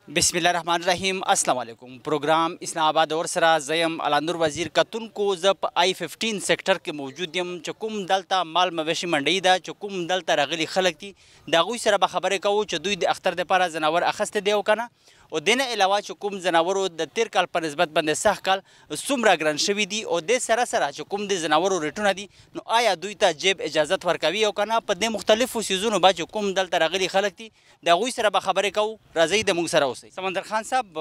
बिस्मिल्लाह रहमान रहीम अस्सलाम वालेकुम। प्रोग्राम इस्लामाबाद और सरा जयम अलानूर वजीर कतुन को जब I-15 सेक्टर के मौजूद यम चकुम दलता माल मवेशी मंडी दा चकुम दलता रगली खलक थी दागुई सरा बखबरे को चदुई द अख्तर दे पारा जनावर अखस्ते देव कना और देने अलावा चकुम जनावरों द 13 काल पर नस्बत बंदे सह काल सुमरा ग्रन शवी दी और दे सरा सरा चकुम दे जनावरों रेटुना दी नो आया दुईता जेब इजाजत वरकवी और कना पदे मुख्तलिफ सीजों बा चकुम दलता रगली खलक थी दागुई सरा बखबरे को राजी द मुंग सरा होसे समंदर खान साहब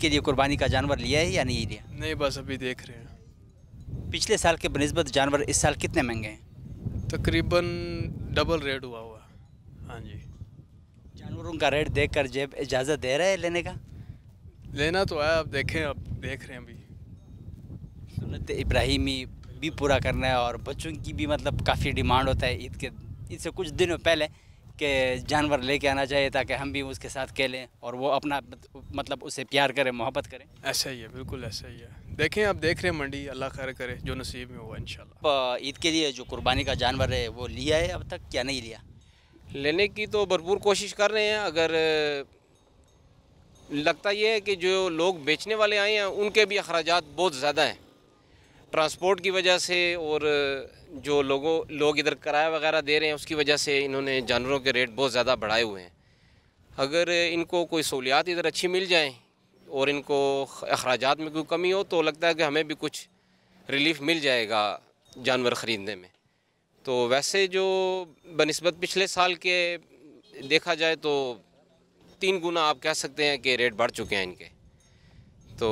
के लिए कुर्बानी का जानवर लिया है या नहीं लिया? नहीं, बस अभी देख रहे हैं. पिछले साल के बनिस्बत जानवर इस साल कितने महंगे हैं? तकरीबन डबल रेट हुआ हुआ. हाँ जी. जानवरों का रेट देखकर जेब इजाज़त दे रहा है लेने का? लेना तो है, अब देखें, अब देख रहे हैं अभी. सुन्नत इब्राहिमी भी पूरा करना है और बच्चों की भी मतलब काफ़ी डिमांड होता है ईद से कुछ दिनों पहले कि जानवर लेके आना चाहिए ताकि हम भी उसके साथ खेलें और वो अपना मतलब उसे प्यार करें, मोहब्बत करें. ऐसा ही है, बिल्कुल ऐसा ही है. देखें, अब देख रहे हैं मंडी, अल्लाह खैर करे, जो नसीब में हुआ इंशाल्लाह. ईद के लिए जो कुर्बानी का जानवर है वो लिया है अब तक या नहीं लिया? लेने की तो भरपूर कोशिश कर रहे हैं. अगर लगता ये है कि जो लोग बेचने वाले आए हैं उनके भी अखराजात बहुत ज़्यादा हैं ट्रांसपोर्ट की वजह से, और जो लोग इधर किराया वगैरह दे रहे हैं उसकी वजह से इन्होंने जानवरों के रेट बहुत ज़्यादा बढ़ाए हुए हैं. अगर इनको कोई सहूलियात इधर अच्छी मिल जाएं और इनको अखराजात में कोई कमी हो तो लगता है कि हमें भी कुछ रिलीफ मिल जाएगा जानवर ख़रीदने में. तो वैसे जो बनिस्बत पिछले साल के देखा जाए तो 3 गुना आप कह सकते हैं कि रेट बढ़ चुके हैं इनके. तो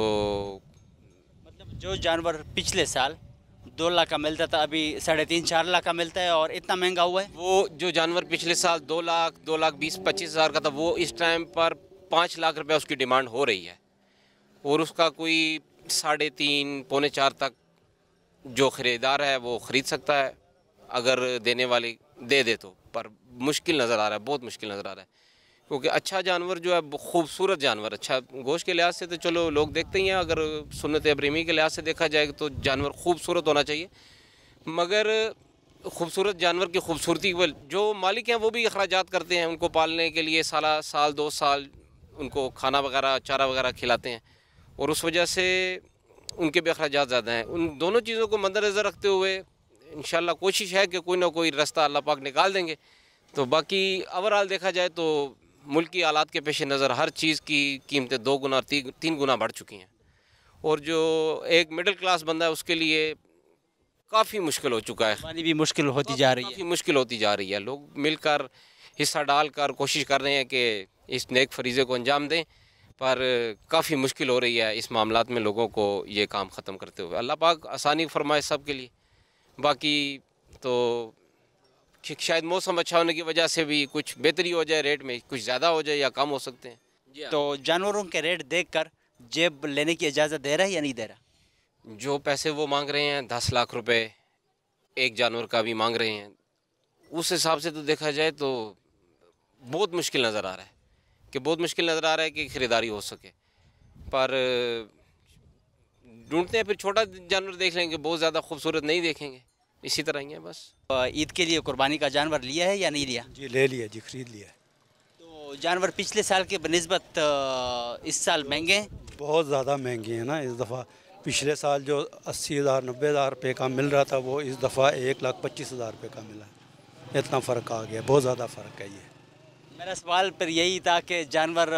मतलब जो जानवर पिछले साल 2 लाख का मिलता था अभी 3.5-4 लाख का मिलता है और इतना महंगा हुआ है. वो जो जानवर पिछले साल 2 लाख 20-25 हज़ार का था वो इस टाइम पर 5 लाख रुपए उसकी डिमांड हो रही है और उसका कोई 3.5-4 तक जो ख़रीदार है वो ख़रीद सकता है अगर देने वाली दे दे तो. पर मुश्किल नज़र आ रहा है, बहुत मुश्किल नज़र आ रहा है क्योंकि अच्छा जानवर जो है खूबसूरत जानवर, अच्छा गोश्त के लिहाज से तो चलो लोग देखते ही हैं, अगर सुन्नत इब्राहिमी के लिहाज से देखा जाए तो जानवर खूबसूरत होना चाहिए. मगर खूबसूरत जानवर की खूबसूरती जो मालिक हैं वो भी अखराजात करते हैं उनको पालने के लिए, साल 2 साल उनको खाना वगैरह चारा वगैरह खिलाते हैं और उस वजह से उनके भी अखराजात ज़्यादा हैं. उन दोनों चीज़ों को मद्देनज़र रखते हुए इंशाल्लाह कोशिश है कि कोई ना कोई रास्ता अल्लाह पाक निकाल देंगे. तो बाकी ओवरऑल देखा जाए तो मुल्क की हालात के पेश नज़र हर चीज़ की कीमतें 2 गुना 3 गुना बढ़ चुकी हैं और जो एक मिडिल क्लास बंदा है उसके लिए काफ़ी मुश्किल हो चुका है. पानी भी मुश्किल होती जा रही है. काफ़ी मुश्किल होती जा रही है. लोग मिलकर हिस्सा डालकर कोशिश कर रहे हैं कि इस नेक फरीज़े को अंजाम दें, पर काफ़ी मुश्किल हो रही है इस मामलात में लोगों को ये काम ख़त्म करते हुए. अल्लाह पाक आसानी फरमाए सब के लिए. बाकी तो शायद मौसम अच्छा होने की वजह से भी कुछ बेहतरी हो जाए, रेट में कुछ ज़्यादा हो जाए या कम हो सकते हैं. तो जानवरों के रेट देखकर जेब लेने की इजाज़त दे रहा है या नहीं दे रहा? जो पैसे वो मांग रहे हैं 10 लाख रुपए एक जानवर का भी मांग रहे हैं, उस हिसाब से तो देखा जाए तो बहुत मुश्किल नज़र आ रहा है कि ख़रीदारी हो सके. पर ढूंढते हैं फिर छोटा जानवर देख लेंगे, बहुत ज़्यादा खूबसूरत नहीं देखेंगे. इसी तरह ही है बस. ईद के लिए कुर्बानी का जानवर लिया है या नहीं लिया? जी ले लिया जी, खरीद लिया. तो जानवर पिछले साल के बनिस्बत इस साल महंगे हैं? बहुत ज़्यादा महंगे हैं ना इस दफ़ा. पिछले साल जो 80,000-90,000 रुपये का मिल रहा था वो इस दफ़ा 1,25,000 रुपये का मिला. इतना फ़र्क आ गया, बहुत ज़्यादा फ़र्क है ये. मेरा सवाल पर यही था कि जानवर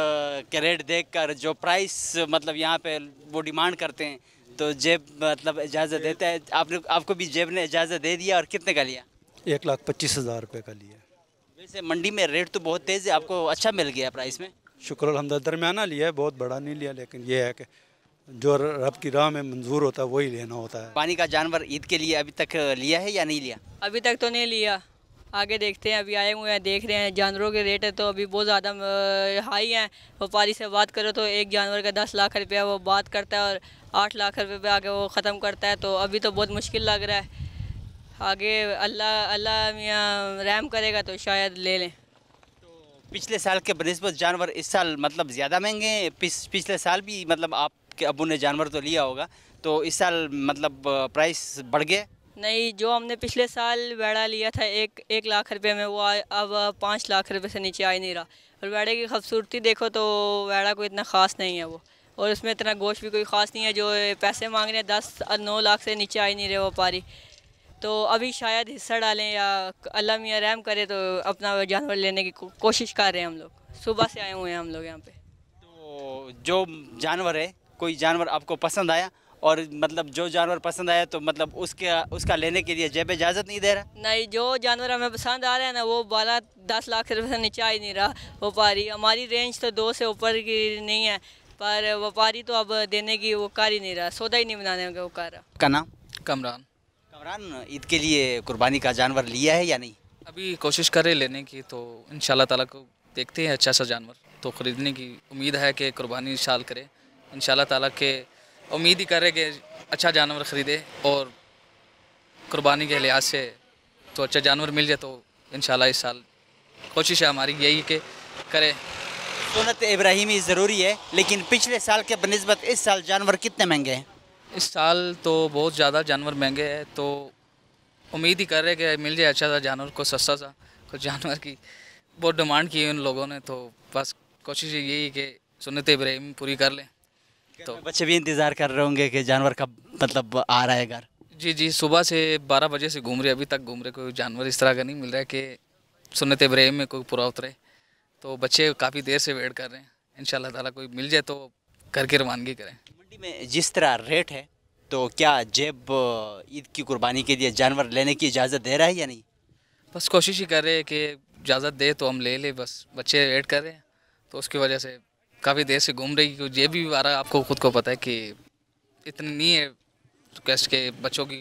के रेट देखकर जो प्राइस मतलब यहाँ पे वो डिमांड करते हैं तो जेब मतलब इजाज़त देता है. आपको भी जेब ने इजाज़त दे दिया और कितने का लिया? 1,25,000 रुपये का लिया. वैसे मंडी में रेट तो बहुत तेज़ है, आपको अच्छा मिल गया प्राइस में? शुक्र अल्हम्दुलिल्लाह. दरमियाना लिया है, बहुत बड़ा नहीं लिया, लेकिन ये है कि जो रब की राह में मंजूर होता है वही लेना होता है. पानी का जानवर ईद के लिए अभी तक लिया है या नहीं लिया? अभी तक तो नहीं लिया, आगे देखते हैं. अभी आए हुए हैं, देख रहे हैं. जानवरों के रेट है तो अभी बहुत ज़्यादा हाई हैं. व्यापारी से बात करो तो एक जानवर का 10 लाख रुपया वो बात करता है और 8 लाख रुपये पे आगे वो ख़त्म करता है. तो अभी तो बहुत मुश्किल लग रहा है. आगे अल्लाह मियाँ रहम करेगा तो शायद ले लें. तो पिछले साल के बनिस्बत जानवर इस साल मतलब ज़्यादा महंगे हैं? पिछले साल भी मतलब आपके अब्बू ने जानवर तो लिया होगा तो इस साल मतलब प्राइस बढ़ गया? नहीं, जो हमने पिछले साल वेड़ा लिया था 1 लाख रुपए में वो अब 5 लाख रुपए से नीचे आ ही नहीं रहा. और वेड़े की खूबसूरती देखो तो वेड़ा कोई इतना ख़ास नहीं है वो, और उसमें इतना गोश्त भी कोई ख़ास नहीं है. जो पैसे मांग रहे हैं 10-9 लाख से नीचे आ ही नहीं रहे व्यापारी. तो अभी शायद हिस्सा डालें या अल्लाह मियाँ रहम करे तो अपना जानवर लेने की कोशिश कर रहे हैं हम लोग। सुबह से आए हुए हैं हम लोग यहाँ पे। तो जो जानवर है, कोई जानवर आपको पसंद आया, और मतलब जो जानवर पसंद आया तो मतलब उसका लेने के लिए जेब इजाज़त नहीं दे रहा? नहीं, जो जानवर हमें पसंद आ रहा है ना वो 12-10 लाख रुपए से नीचे आ ही नहीं रहा व्यापारी। हमारी रेंज तो 2 से ऊपर की नहीं है, पर व्यापारी तो अब देने की वो कर ही नहीं रहा, सौदा ही नहीं बनाने का वो कर रहा। का नाम? कमरान। कमरान, ईद के लिए कुर्बानी का जानवर लिया है या नहीं? अभी कोशिश कर रहे लेने की, तो इंशाल्लाह ताला को देखते हैं अच्छा सा जानवर तो ख़रीदने की उम्मीद है कि कुर्बानी इस साल करे इंशाल्लाह ताला के। उम्मीद ही करे कि अच्छा जानवर ख़रीदे और कुर्बानी के लिहाज से तो अच्छा जानवर मिल जाए, तो इंशाल्लाह इस साल कोशिश है हमारी यही कि करे। सुन्नत इब्राहिमी ज़रूरी है, लेकिन पिछले साल के बनिस्बत इस साल जानवर कितने महंगे हैं? इस साल तो बहुत ज़्यादा जानवर महंगे हैं, तो उम्मीद ही कर रहे कि मिल जाए अच्छा सा जानवर को, सस्ता सा कुछ जानवर की बहुत डिमांड की है उन लोगों ने, तो बस कोशिश यही है कि सुन्नत इब्राहिमी पूरी कर लें। तो बच्चे भी इंतज़ार कर रहे होंगे कि जानवर कब मतलब आ रहा है घर? जी जी, सुबह से 12 बजे से घूम रहे, अभी तक घूम रहे, कोई जानवर इस तरह का नहीं मिल रहा है कि सुन्नत इब्राहिम में कोई पूरा उतरे, तो बच्चे काफ़ी देर से वेट कर रहे हैं। इंशाल्लाह ताला कोई मिल जाए तो घर की रवानगी करें। मंडी में जिस तरह रेट है, तो क्या जेब ईद की कुर्बानी के लिए जानवर लेने की इजाज़त दे रहा है या नहीं? बस कोशिश ही कर रहे हैं कि इजाज़त दे तो हम ले लें, बस बच्चे वेट कर रहे हैं, तो उसकी वजह से काफ़ी देर से घूम रही, क्योंकि ये भी आ रहा है, आपको खुद को पता है कि इतनी नहीं है रिक्वेस्ट के बच्चों की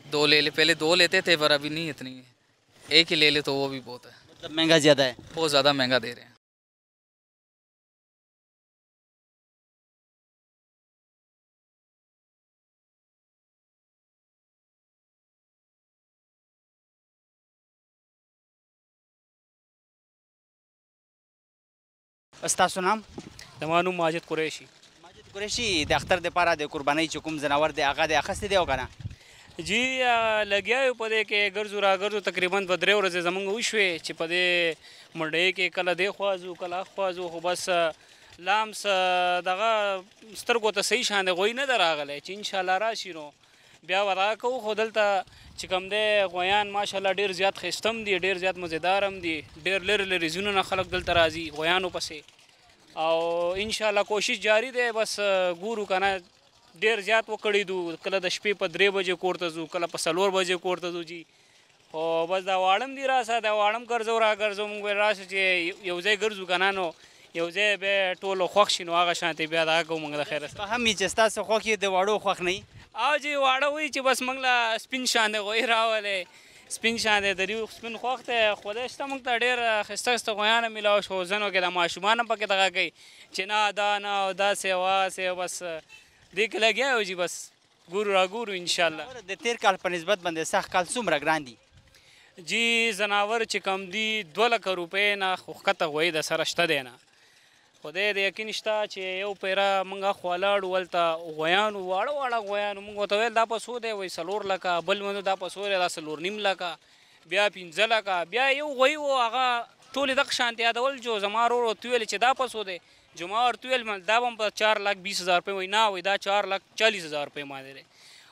2 ले ले, पहले 2 लेते थे पर अभी नहीं इतनी है, एक ही ले ले तो वो भी बहुत है। मतलब महंगा ज़्यादा है? बहुत ज़्यादा महंगा दे रहे हैं। अस्तासु नाम? तमानु माजिद कुरैशी। माजिद कुरैशी, द अख्तर दे पारा दे कुर्बानी चुकुम जनावर दे आगा दे अखस्ते दे होगा ना? जी लग्या है पदे के गर्जू रा गर्जू तकरीबन 15 वर्षे जमंग उशवे ची पदे मंडे के कला दे ख्वाजू कला ख्वाजू हो बस लाम्स दगा स्तरगो त सही शान दे गोई न दरागले ची इंशाल्लाह राशिरो ब्या वरा को खोदलता चिकम दे गोयान माशाल्लाह ढेर ज़्यादा खिस्तम दी, ढेर ज़्यादा मज़ेदारम दी, ढेर लेर लेर जुनू ना खलक दल तराजी गोयानो पसे और इंशाल्लाह कोशिश जारी दे। बस गुरु का ना ढेर ज़्यादा वो कड़ी दू, कल द शपे पर 3 बजे कोरता जू, कल पर 4 बजे कोरता जू जी, और बस दा वाड़म दी रासा दा वाड़म करजो रा करजो मुंगे रास चे यौजे गर्जू का नानो यौजे बे टोलो खोखशिनो आगा शांति ब्या दा को मंगला खैर हम ही चस्ता से खोखी दे वाड़ो खोख नहीं आओ जी वाड़ा हुई ची बस मंगला स्पिन शांदे गोई रावले स्पिन शांदे दरियो स्पिन खोखते खुदेस्ता मंगता ढेर खस्ता खस्ता गोयाना मिलाओ शो जनो के दा माशुमाना पके दगा गई चिना दाना दा से वा से बस देख लगे हो जी, बस गुरु रा गुरु इंशाल्लाह। दे 13 काल पर निस्बत बंदे सख काल सुमरा ग्रांदी जी जनावर चिकम दी 2 लाख रुपए ना खुखता हुई द सरश्ता देना खुदे दे यकीनस्ता चे यो पेरा मंगा ख्वालाड वलता गोयान वाड़ा वाड़ा गोयान मंगो तो दा पसो दे वही 4 लाख बल मंदो दा पसो रे दा 4 निम लाख ब्या 15 लाख ब्या यो वही वो आगा टोली दक शांति आदवल जो जमारो तुएल चे दा पसो दे जुमार 12 में दाबम पर 4,20,000 रुपये वही ना वही दा 4,40,000 रुपये मारे रे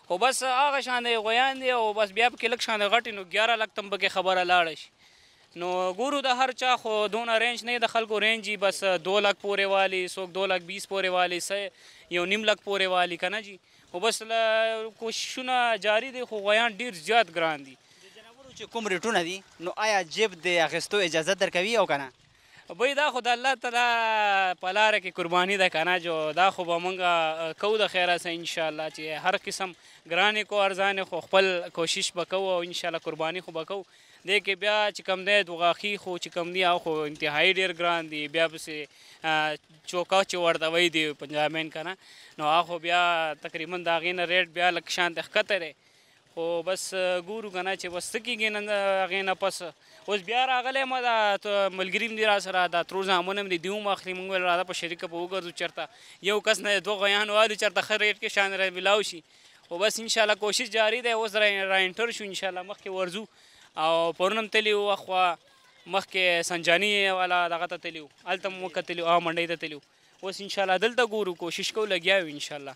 और बस आगा शान दे गोयान दे और बस ब्याप के लक शान दे घटी नो 11 लाख तंब के खबर लाड़श नो गुरु दा हर चा खो दोना रेंज नहीं दखल को रेंज ही बस 2 लाख पूरे वाली सोक 2,20,000 पूरे वाली से यो निम लाख पूरे वाली का ना जी और बस कोशिश ना जारी दे खो गोयान डीर ज्यादा ग्रान दी कुम रिटून दी नो आया जेब दे अखस्तो इजाजत दर कवी हो kana भाई दा खुदा अल्लाह ताला पलार की कुर्बानी दा काना जो दा खुबा मंगा कौ द खैरा से इंशाल्लाह ची हर किस्म ग्राने को अरजाने को खपल कोशिश बकौ इंशाल्लाह कुर्बानी खो बकौ देखे ब्या चिकम दे दुगाखी खो चिकम दिया खो इंतहाई डेर ग्रान दी ब्या से चौका चौड़ दवाई दी पंजाब में का ना नो आखो ब्या तकरीबन दागिन रेट ब्या लक्षान तखतरे हो बस गुरु का ना चे बस की गिन अगेन पस उस ब्यार आगले मदा तो मलगिरीम दी रास रहा दा त्रोजा हमने में दिउ माखरी मंगल रहा पर शरीक पे उगर दु चरता यो कस ने 2 गयान वाली चरता खर रेट के शान रे मिलाउशी वो बस इंशाल्लाह कोशिश जारी दे उस राइंटर शु इंशाल्लाह मख के वर्जू और पूर्णम तलियो अखवा मख के संजानी वाला दगत तलियो अलतम मख तलियो आ मंडई तलियो उस इंशाल्लाह दिल त गुरु कोशिश को लगिया इंशाल्लाह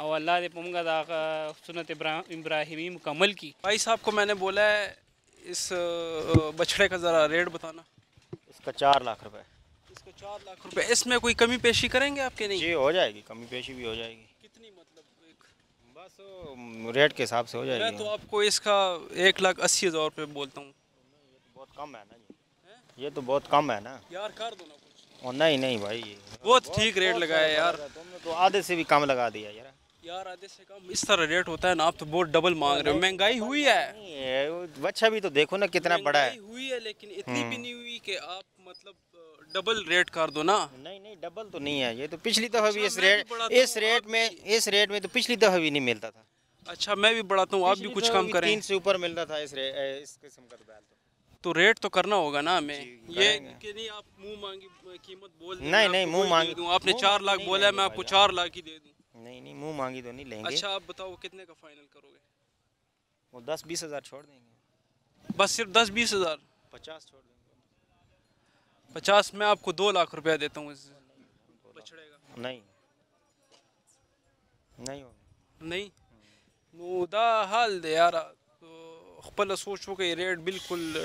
और अल्लाह दे पमगा दा सुन्नत इब्राहिमी मुकम्मल की. भाई साहब को मैंने बोला है इस बछड़े का ज़रा रेट बताना. इसका 4 लाख रुपए. इसका 4 लाख रुपए. इसमें कोई कमी पेशी करेंगे आपके? नहीं जी हो जाएगी, कमी पेशी भी हो जाएगी. कितनी मतलब बस रेट के हिसाब से हो जाएगी. मैं तो आपको इसका 1,80,000 रुपये बोलता हूँ. बहुत कम है ना जी, ये तो बहुत कम है ना यार. कर दो ना कुछ. और नहीं भाई बहुत ठीक रेट लगाया यार. तुमने तो आधे से भी कम लगा दिया यार. आधे से कम इस तरह रेट होता है ना. आप तो बहुत डबल मांग रहे हो. महंगाई हुई है. बच्चा भी तो देखो ना कितना बड़ा है. हुई है लेकिन इतनी भी नहीं हुई कि आप मतलब डबल रेट कर दो ना. नहीं डबल तो नहीं है. ये तो पिछली दफा भी इस रेट में तो पिछली दफा भी नहीं मिलता था. अच्छा मैं भी बढ़ाता हूँ, आप भी कुछ कम करें. 3 से ऊपर मिलता था इस किस्म का बैल. तो रेट तो करना होगा ना हमें. ये कि नहीं आप मुंह मांगी कीमत बोल. नहीं मुंह मांगी दूं. आपने 4 लाख बोला है, मैं आपको 4 लाख ही दे दूं. नहीं मुंह मांगी तो नहीं लेंगे. अच्छा आप बताओ कितने का फाइनल करोगे? वो 10-20 हज़ार छोड़ देंगे. बस सिर्फ 10-20 हज़ार? 50 छोड़ देंगे. 50 मैं आपको 2 लाख रुपया देता हूँ इस बछड़े का. नहीं नहीं नो दा हाल दे यार. खपल सोचो कि रेट बिल्कुल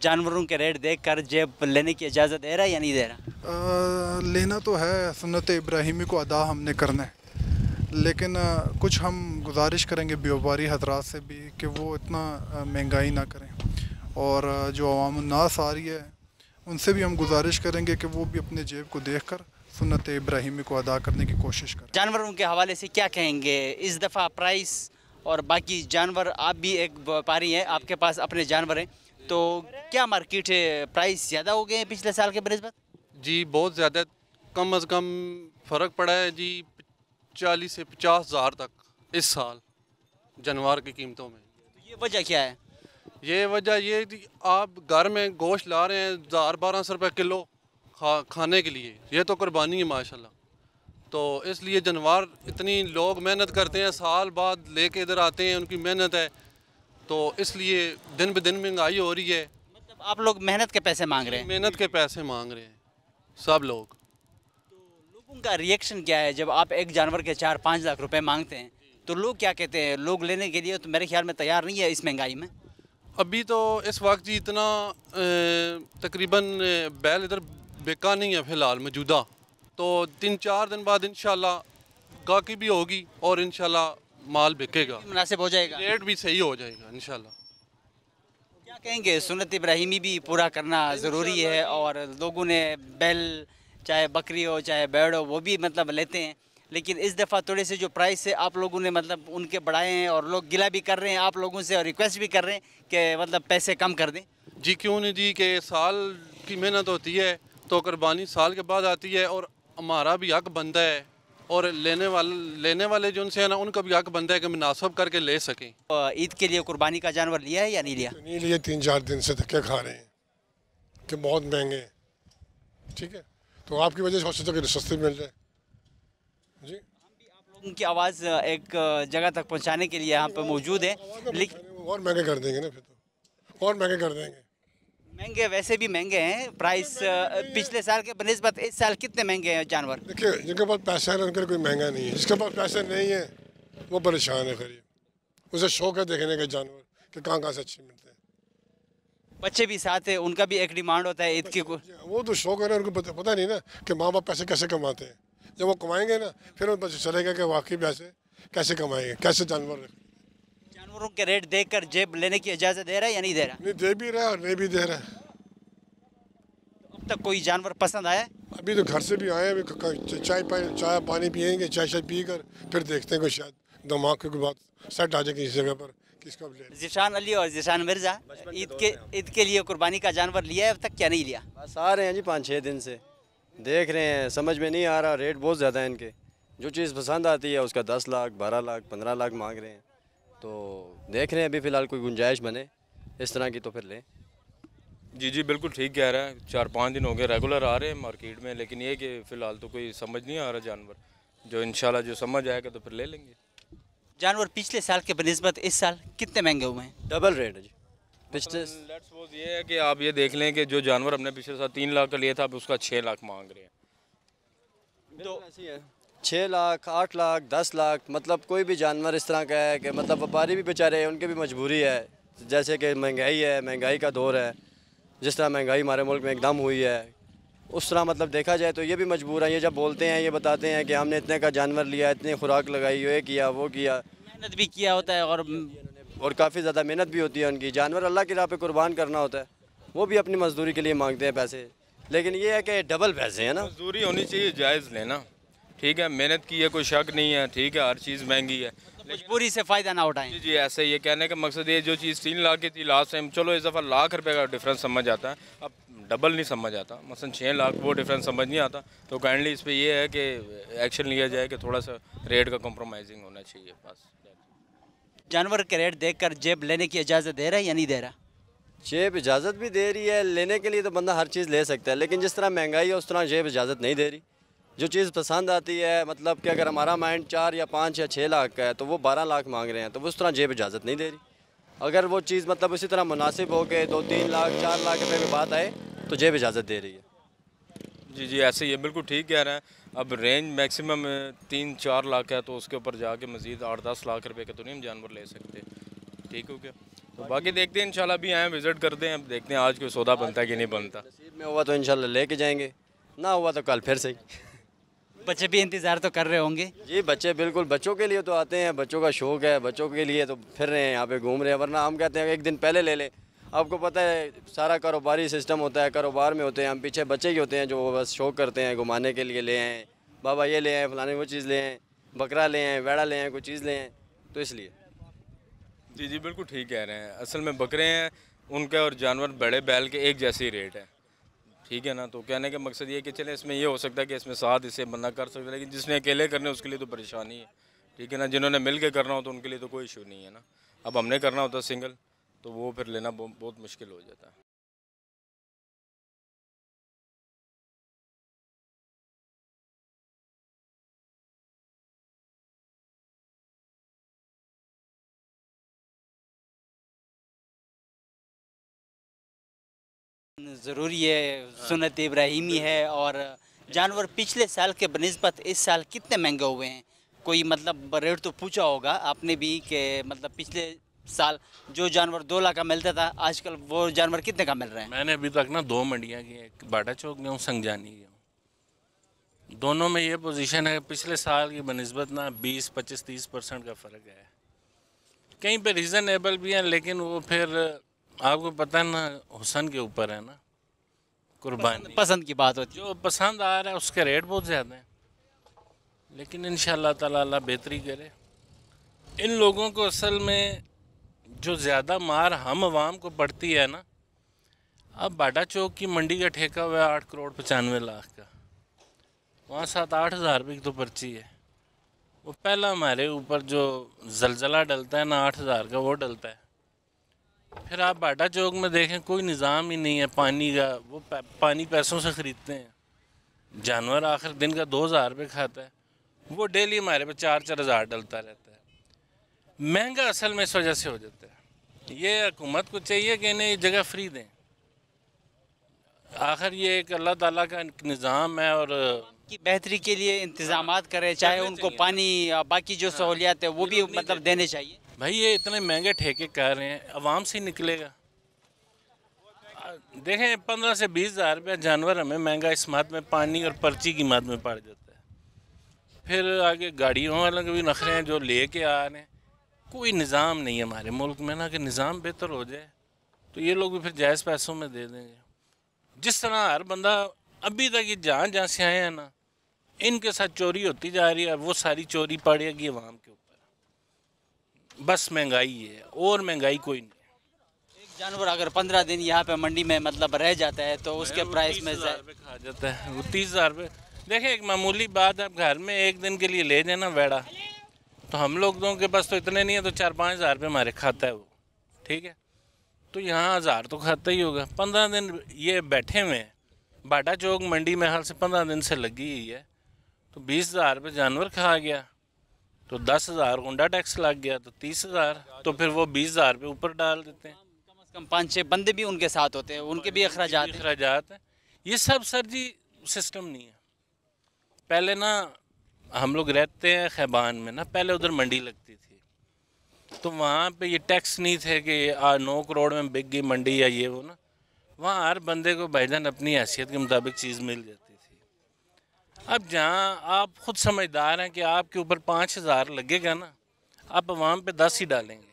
जानवरों के रेट देखकर जेब लेने की इजाज़त दे रहा है या नहीं दे रहा? लेना तो है, सुन्नत इब्राहिमी को अदा हमने करना है, लेकिन कुछ हम गुजारिश करेंगे व्यापारी हजरात से भी कि वो इतना महंगाई ना करें, और जो अवामुन्नास आ रही है उनसे भी हम गुजारिश करेंगे कि वो भी अपने जेब को देखकर सुन्नत इब्राहिमी को अदा करने की कोशिश करें। जानवरों के हवाले से क्या कहेंगे इस दफ़ा प्राइस और बाकी जानवर? आप भी एक व्यापारी हैं, आपके पास अपने जानवर हैं, तो क्या मार्केट है, प्राइस ज़्यादा हो गए हैं पिछले साल के बनिस्बत? जी बहुत ज़्यादा, कम अज़ कम फ़र्क पड़ा है जी 40 से 50 हज़ार तक इस साल जानवर की कीमतों में। ये वजह क्या है? ये वजह ये आप घर में गोश्त ला रहे हैं 1000-1200 रुपये किलो खाने के लिए, ये तो कुर्बानी है माशाल्लाह, तो इसलिए जानवर इतनी लोग मेहनत करते हैं, साल बाद लेके इधर आते हैं, उनकी मेहनत है, तो इसलिए दिन ब दिन महंगाई हो रही है। मतलब आप लोग मेहनत के पैसे मांग रहे हैं? मेहनत के पैसे मांग रहे हैं सब लोग। तो लोगों का रिएक्शन क्या है जब आप एक जानवर के 4-5 लाख रुपए मांगते हैं? तो लोग क्या कहते हैं? लोग लेने के लिए तो मेरे ख्याल में तैयार नहीं है इस महंगाई में। अभी तो इस वक्त जी इतना तकरीबन बैल इधर बेका नहीं है फ़िलहाल मौजूदा, तो 3-4 दिन बाद इंशाल्लाह गाकी भी होगी और इंशाल्लाह माल बिकेगा, मुनासिब हो जाएगा, रेट भी सही हो जाएगा इंशाल्लाह। क्या कहेंगे, सुन्नत इब्राहिमी भी पूरा करना ज़रूरी है और लोगों ने बैल चाहे बकरी हो चाहे भेड़ हो वो भी मतलब लेते हैं, लेकिन इस दफ़ा थोड़े से जो प्राइस है आप लोगों ने मतलब उनके बढ़ाए हैं और लोग गिला भी कर रहे हैं आप लोगों से और रिक्वेस्ट भी कर रहे हैं कि मतलब पैसे कम कर दें। जी क्यों नहीं जी, कि साल की मेहनत होती है तो कुर्बानी साल के बाद आती है और हमारा भी हक बनता है और लेने वाले जो उनसे है ना उनका भी हक बनता है कि मुनासिब करके ले सकें। ईद के लिए कुर्बानी का जानवर लिया है या नहीं लिया? नहीं लिया, 3-4 दिन से धक्के खा रहे हैं कि बहुत महंगे हैं। ठीक है, तो आपकी वजह से हो सकता है कि सस्ते मिल जाए जी। हम भी आप लोगों की आवाज़ एक जगह तक पहुंचाने के लिए यहाँ पे मौजूद है, लेकिन और महंगे कर देंगे ना, फिर तो और महंगे कर देंगे। महंगे वैसे भी महंगे हैं, प्राइस पिछले साल के बनिस्बत इस साल कितने महंगे हैं जानवर? देखिए जिनके पास पैसा है उनके लिए कोई महंगा नहीं है, जिसके पास पैसा नहीं है वो परेशान है गरीब, उसे शौक है देखने का जानवर कि कहाँ से अच्छे मिलते हैं। बच्चे भी साथ है, उनका भी एक डिमांड होता है ईद की। वो तो शौक है ना, उनको पता नहीं ना कि माँ बाप पैसे कैसे कमाते हैं, जब वो कमाएंगे ना फिर उनको चलेगा कि वाकई पैसे कैसे कमाएंगे, कैसे जानवर। जानवरों के रेट देखकर जेब लेने की इजाज़त दे रहा है या नहीं दे रहा? नहीं दे भी रहा है और नहीं भी दे रहा है। तो अब तक कोई जानवर पसंद आया? अभी तो घर से भी आए, अभी चाय पानी पियेंगे, चाय पी कर फिर देखते हैं कि शायद दिमाग की कोई बात सेट आ जाए किसी जगह पर किसका ले। ज़िशान अली और ज़िशान मिर्ज़ा, ईद के लिए कुर्बानी का जानवर लिया है अब तक क्या नहीं लिया? बस आ रहे हैं जी 5-6 दिन से देख रहे हैं, समझ में नहीं आ रहा, रेट बहुत ज़्यादा है इनके, जो चीज़ पसंद आती है उसका 10 लाख 12 लाख 15 लाख मांग रहे हैं, तो देख रहे हैं अभी फ़िलहाल कोई गुंजाइश बने इस तरह की तो फिर लें। जी जी बिल्कुल ठीक कह रहा है, 4-5 दिन हो गए रेगुलर आ रहे हैं मार्केट में, लेकिन ये कि फ़िलहाल तो कोई समझ नहीं आ रहा जानवर, जो इंशाल्लाह जो समझ आएगा तो फिर ले लेंगे। जानवर पिछले साल के बनिस्बत इस साल कितने महंगे हुए हैं? डबल रेट है जी पिछले। लेट्स सपोज ये है कि आप ये देख लें कि जो जानवर हमने पिछले साल 3 लाख का लिया था अब उसका 6 लाख मांग रहे हैं। तो ऐसी है 6 लाख 8 लाख 10 लाख, मतलब कोई भी जानवर इस तरह का है कि मतलब व्यापारी भी बेचारे उनकी भी मजबूरी है, जैसे कि महंगाई है, महंगाई का दौर है, जिस तरह महंगाई हमारे मुल्क में एकदम हुई है उस तरह मतलब देखा जाए तो ये भी मजबूर है। ये जब बोलते हैं ये बताते हैं कि हमने इतने का जानवर लिया, इतनी खुराक लगाई, ये किया वो किया, मेहनत भी किया होता है और काफ़ी ज़्यादा मेहनत भी होती है उनकी, जानवर अल्लाह की राह पे कुर्बान करना होता है, वो भी अपनी मजदूरी के लिए मांगते हैं पैसे, लेकिन ये है कि डबल पैसे हैं ना। मजदूरी होनी चाहिए, जायज़ लेना, ठीक है, मेहनत की है कोई शक नहीं है, ठीक है, हर चीज़ महंगी है, मजबूरी से फ़ायदा ना उठाएं। जी ऐसे ये कहने का मकसद ये जो चीज़ 3 लाख की थी लास्ट टाइम, चलो इस दफ़ा लाख रुपए का डिफरेंस समझ आता है, अब डबल नहीं समझ आता, मसलन 6 लाख वो डिफरेंस समझ नहीं आता, तो काइंडली इस पर ये है कि एक्शन लिया जाए कि थोड़ा सा रेट का कॉम्प्रोमाइजिंग होना चाहिए बस। जानवर के रेट देखकर जेब लेने की इजाज़त दे रहा है या नहीं दे रहा? जेब इजाज़त भी दे रही है, लेने के लिए तो बंदा हर चीज़ ले सकता है, लेकिन जिस तरह महंगाई है उस तरह जेब इजाज़त नहीं दे रही। जो चीज़ पसंद आती है, मतलब कि अगर हमारा माइंड 4 या 5 या 6 लाख का है तो वो 12 लाख मांग रहे हैं, तो उस तरह जेब इजाज़त नहीं दे रही। अगर वो चीज़ मतलब उसी तरह मुनासिब हो के 2-3 लाख 4 लाख रुपए की बात आए तो जेब इजाज़त दे रही है। जी जी ऐसे ये बिल्कुल ठीक कह रहे हैं, अब रेंज मैक्सिमम 3-4 लाख है, तो उसके ऊपर जाके मज़ीद 8-10 लाख रुपए के तो नहीं हम जानवर ले सकते, ठीक हो गया। तो बाकी देखते हैं इंशाल्लाह, भी आए विज़िट करते हैं, अब देखते हैं आज कोई सौदा बनता है कि नहीं बनता। नसीब में हुआ तो इंशाल्लाह लेके जाएंगे, ना हुआ तो कल फिर सही। बच्चे भी इंतज़ार तो कर रहे होंगे। जी बच्चे बिल्कुल, बच्चों के लिए तो आते हैं, बच्चों का शौक़ है, बच्चों के लिए तो फिर रहे हैं यहाँ पे घूम रहे हैं, वरना हम कहते हैं एक दिन पहले ले लें। आपको पता है सारा कारोबारी सिस्टम होता है, कारोबार में होते हैं हम, पीछे बच्चे ही होते हैं जो बस शौक़ करते हैं घुमाने के लिए ले आएँ, बाबा ये ले आए, फलाने वो चीज़ ले आएँ, बकरा ले आएँ, वेड़ा ले आएँ, कोई चीज़ ले आएँ, तो इसलिए। जी जी बिल्कुल ठीक कह रहे हैं। असल में बकरे हैं उनके और जानवर बड़े बैल के एक जैसे ही रेट है, ठीक है ना। तो कहने का मकसद ये है कि चले इसमें ये हो सकता है कि इसमें साथ इसे बंदा कर सकता है, लेकिन जिसने अकेले करने उसके लिए तो परेशानी है, ठीक है ना। जिन्होंने मिल के करना हो तो उनके लिए तो कोई इशू नहीं है ना। अब हमने करना होता सिंगल तो वो फिर लेना बहुत मुश्किल हो जाता है। ज़रूरी है, सुन्नत इब्राहिमी है। और जानवर पिछले साल के बनिस्बत इस साल कितने महंगे हुए हैं? कोई मतलब रेट तो पूछा होगा आपने भी कि मतलब पिछले साल जो जानवर 2 लाख का मिलता था आजकल वो जानवर कितने का मिल रहे हैं? मैंने अभी तक ना 2 मंडियाँ की, एक बाटा चौक गया हूँ, संगजानी गया हूँ। दोनों में ये पोजीशन है पिछले साल की बनिस्बत ना 20, 25, 30% का फ़र्क है। कहीं पे रीज़नेबल भी है, लेकिन वो फिर आपको पता है ना, हुसन के ऊपर है ना, कुर्बानी पसंद की बात होती है। जो पसंद आ रहा है उसके रेट बहुत ज़्यादा हैं, लेकिन इंशाल्लाह ताला अल्लाह बेहतरी करे। इन लोगों को असल में जो ज़्यादा मार हम आवाम को पड़ती है ना, अब बाटा चौक की मंडी का ठेका हुआ है 8 करोड़ 95 लाख का, वहाँ 7-8 हज़ार रुपये की तो पर्ची है। वो पहला हमारे ऊपर जो जलजला डलता है ना 8 हज़ार का, वो डलता है। फिर आप बाटा चौक में देखें कोई निज़ाम ही नहीं है पानी का, वो पानी पैसों से ख़रीदते हैं। जानवर आखिर दिन का 2,000 रुपये खाता है, वो डेली हमारे पे 4-4 हज़ार डलता रहता है। महंगा असल में इस वजह से हो जाता है। ये हुकूमत को चाहिए कि इन्हें ये जगह फ्री दें। आखिर ये एक अल्लाह ताला का निज़ाम है और की बेहतरी के लिए इंतजामात करें, चाहे उनको पानी बाकी जो सहूलियात है वो भी मतलब देने चाहिए। भाई ये इतने महंगे ठेके कर रहे हैं, आवाम से ही निकलेगा। देखें 15 से 20 हज़ार रुपया जानवर हमें महंगा इस मद में पानी और पर्ची की मद में पड़ जाता है। फिर आगे गाड़ियों वालों के भी नखरे हैं जो ले के आ रहे हैं। कोई निज़ाम नहीं है हमारे मुल्क में ना कि निज़ाम बेहतर हो जाए तो ये लोग भी फिर जायज़ पैसों में दे देंगे। जिस तरह हर बंदा अभी तक ये जहाँ जहाँ से आए हैं ना, इनके साथ चोरी होती जा रही है, वो सारी चोरी पड़ेगी आवाम के ऊपर। बस महंगाई है और महंगाई कोई नहीं। एक जानवर अगर 15 दिन यहाँ पे मंडी में मतलब रह जाता है तो उसके प्राइस में खा जाता है वो 30,000 रुपये। देखें एक मामूली बात है, आप घर में एक दिन के लिए ले जाए ना वेड़ा, तो हम लोगों के पास तो इतने नहीं है, तो 4-5 हज़ार रुपये हमारे खाता है वो, ठीक है। तो यहाँ 1000 तो खाता ही होगा। 15 दिन ये बैठे हुए हैं बाटा चौक मंडी में, हाल से 15 दिन से लगी हुई है, तो 20,000 रुपये जानवर खा गया, तो 10,000 गुंडा टैक्स लग गया, तो 30,000, तो फिर वो 20,000 रुपये ऊपर डाल देते हैं। कम से कम 5-6 बंदे भी उनके साथ होते हैं, उनके भी अखराजात हैं। ये सब सर जी सिस्टम नहीं है। पहले ना हम लोग रहते हैं खैबान में ना, पहले उधर मंडी लगती थी, तो वहाँ पे ये टैक्स नहीं थे कि 9 करोड़ में बिक गई मंडी या ये वो ना, वहाँ हर बंदे को भाईजान अपनी हैसियत के मुताबिक चीज़ मिल जाती थी। अब जहाँ आप खुद समझदार हैं कि आपके ऊपर 5,000 लगेगा ना, आप आवाम पे 10 ही डालेंगे,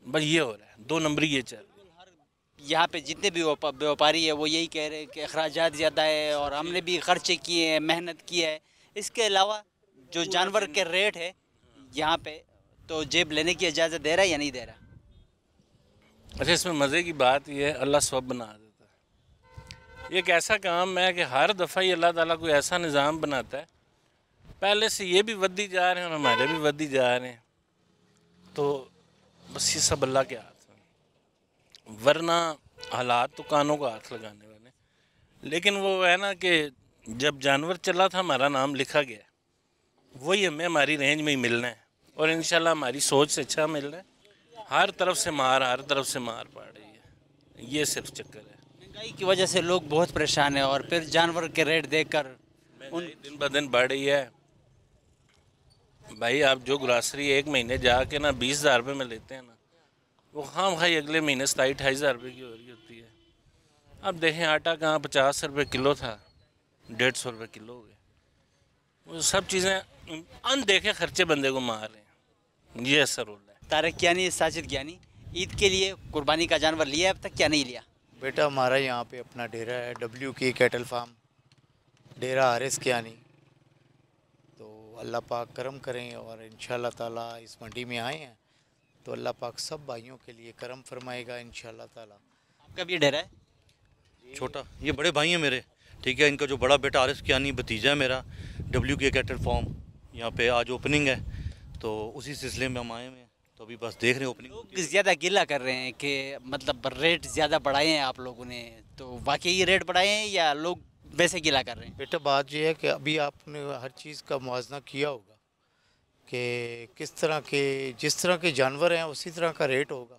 बस ये हो रहा है। 2 नंबरी ये चल रही है। यहाँ पे जितने भी व्यापारी है वो यही कह रहे हैं कि अखराजात ज़्यादा है और हमने भी खर्चे किए हैं, मेहनत की है। इसके अलावा जो जानवर के रेट है यहाँ पे, तो जेब लेने की इजाज़त दे रहा है या नहीं दे रहा? अच्छा, इसमें मज़े की बात यह है, अल्लाह सब बना देता है। ये एक ऐसा काम है कि हर दफ़ा ही अल्लाह ताला कोई ऐसा निज़ाम बनाता है, पहले से ये भी वधी जा रहे हैं और हमारे भी वधी जा रहे हैं, तो बस ये सब अल्लाह के हाथ में, वरना हालात तो कानों को हाथ लगाने वाले। लेकिन वो है ना कि जब जानवर चला था हमारा नाम लिखा गया, वही हमें हमारी रेंज में ही मिलना है और इंशाल्लाह हमारी सोच से अच्छा मिल रहा है। हर तरफ से मार पड़ रही है, ये सिर्फ चक्कर है। महंगाई की वजह से लोग बहुत परेशान हैं और फिर जानवर के रेट देखकर दिन ब दिन बढ़ रही है। भाई आप जो ग्रासरी एक महीने जाके ना 20,000 रुपये में लेते हैं ना, वो खाम खाई अगले महीने 27-28 हज़ार रुपये की हो रही होती है। अब देखें आटा कहाँ 50 रुपये किलो था, 150 रुपये किलो हो गए। वो सब चीज़ें अनदेखे खर्चे बंदे को मार रहे हैं, ये असर हो रहा है। तारिक कियानी, साजिद कियानी, ईद के लिए कुर्बानी का जानवर लिया अब तक क्या नहीं लिया? बेटा हमारा यहाँ पे अपना डेरा है, WK कैटल फार्म, डेरा RS कियानी। तो अल्लाह पाक करम करें और इंशाल्लाह ताला इस मंडी में आए हैं तो अल्लाह पाक सब भाइयों के लिए करम फरमाएगा इंशाल्लाह ताला। आपका भी डेरा है? छोटा, ये बड़े भाई हैं मेरे, ठीक है। इनका जो बड़ा बेटा RS कियानी भतीजा है मेरा, WK कैटल फार्म, यहाँ पे आज ओपनिंग है तो उसी सिलसिले में हम आए हुए हैं। तो अभी बस देख रहे हैं ओपनिंग। लोग ज़्यादा गिला कर रहे हैं कि मतलब रेट ज़्यादा बढ़ाए हैं आप लोगों ने, तो वाकई रेट बढ़ाए हैं या लोग वैसे गिला कर रहे हैं? बेटा बात यह है कि अभी आपने हर चीज़ का मुआवजा किया होगा कि किस तरह के, जिस तरह के जानवर हैं उसी तरह का रेट होगा।